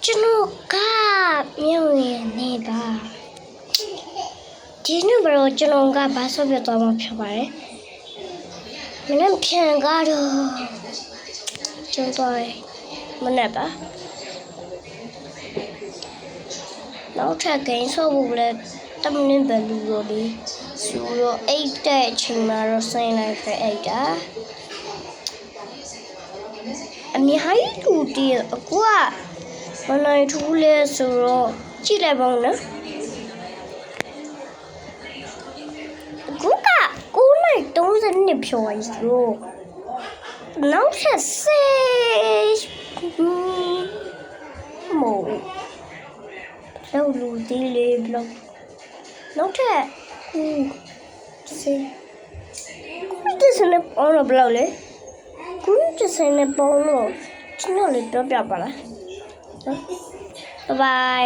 ကျွန်တော်ကမြောင်ရနေပါဒီနေ့ဘရောကျွန်တော်ကဘာဆော့ပြသွားမှာဖြစ်ပါတယ်မနေ့ပြန်ကတော့ကျွန်တော်မနေ့ပါနောက်ထပ်ဂိမ်းဆော့ဖို့လည်းတမင်းပဲလူရောလေဆိုတော့အိတ်တဲ့အချိန်မှာတော့ဆိုင်လိုက်ခဲ့အိတ်တာအများကြီးလူတည်းအကွာမနိုင်ထူးလဲဆိုတော့ကြည့်လိုက်ပါဦးနော်အခုက9:30ဖြော်ရည်ဆိုနောက်ထပ်မို့လောက်လူတီးလေးဘလောက်နောက်ထပ်9:30နဲ့ပေါင်းတော့ဘလောက်လဲ9:30နဲ့ပေါင်းတော့ကျွန်တော်လေးပြောပြပါလားBye bye.